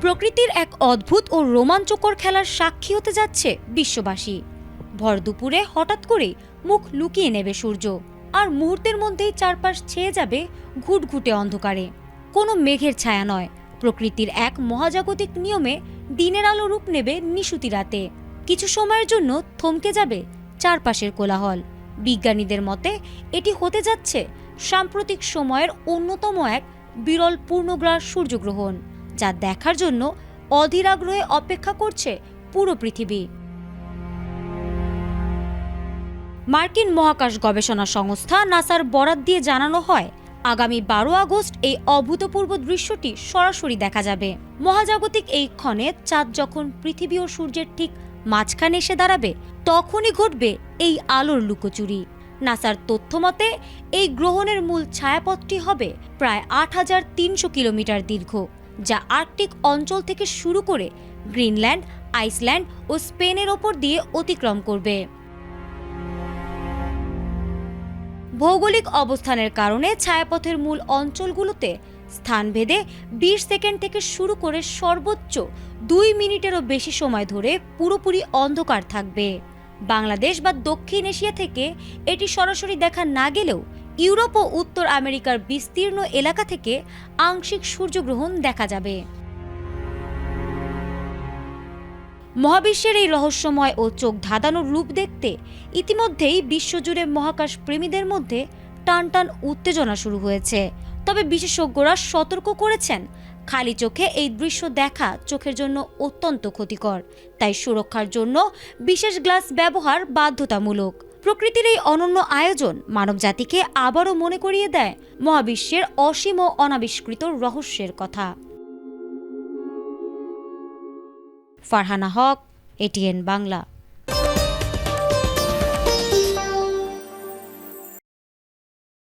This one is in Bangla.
প্রকৃতির এক অদ্ভুত ও রোমাঞ্চকর খেলার সাক্ষী হতে যাচ্ছে বিশ্ববাসী। ভর দুপুরে হঠাৎ করে মুখ লুকিয়ে নেবে সূর্য, আর মুহূর্তের মধ্যেই চারপাশ ছেয়ে যাবে ঘুটঘুটে অন্ধকারে। কোনো মেঘের ছায়া নয়, প্রকৃতির এক মহাজাগতিক নিয়মে দিনের আলো রূপ নেবে নিশুতি রাতে। কিছু সময়ের জন্য থমকে যাবে চারপাশের কোলাহল। বিজ্ঞানীদের মতে এটি হতে যাচ্ছে সাম্প্রতিক সময়ের অন্যতম এক বিরল পূর্ণগ্রাস সূর্যগ্রহণ, যা দেখার জন্য অধীর আগ্রহে অপেক্ষা করছে পুরো পৃথিবী। মার্কিন মহাকাশ গবেষণা সংস্থা নাসার বরাত দিয়ে জানানো হয়, আগামী 12 আগস্ট এই অভূতপূর্ব দৃশ্যটি সরাসরি দেখা যাবে। মহাজাগতিক এই ক্ষণে চাঁদ যখন পৃথিবী ও সূর্যের ঠিক মাঝখানে এসে দাঁড়াবে, তখনই ঘটবে এই আলোর লুকোচুরি। নাসার তথ্য মতে এই গ্রহণের মূল ছায়াপথটি হবে প্রায় ৮৩০০ কিলোমিটার দীর্ঘ, যা আর্কটিক অঞ্চল থেকে শুরু করে গ্রিনল্যান্ড, আইসল্যান্ড ও স্পেনের ওপর দিয়ে অতিক্রম করবে। ভৌগোলিক অবস্থানের কারণে ছায়াপথের মূল অঞ্চলগুলোতে স্থানভেদে ২০ সেকেন্ড থেকে শুরু করে সর্বোচ্চ ২ মিনিটেরও বেশি সময় ধরে পুরোপুরি অন্ধকার থাকবে। বাংলাদেশ বা দক্ষিণ এশিয়া থেকে এটি সরাসরি দেখা না গেলেও ইউরোপ ও উত্তর আমেরিকার বিস্তীর্ণ এলাকা থেকে আংশিক সূর্যগ্রহণ দেখা যাবে। মহাবিশ্বের এই রহস্যময় ও চোখ ধাঁধানোর রূপ দেখতে ইতিমধ্যেই বিশ্বজুড়ে মহাকাশ প্রেমীদের মধ্যে টানটান উত্তেজনা শুরু হয়েছে। তবে বিশেষজ্ঞরা সতর্ক করেছেন, খালি চোখে এই দৃশ্য দেখা চোখের জন্য অত্যন্ত ক্ষতিকর, তাই সুরক্ষার জন্য বিশেষ গ্লাস ব্যবহার বাধ্যতামূলক। প্রকৃতির এই অনন্য আয়োজন মানবজাতিকে আবারও মনে করিয়ে দেয় মহাবিশ্বের অসীম ও অনাবিষ্কৃত রহস্যের কথা। ফারহানা হক, এটিএন বাংলা।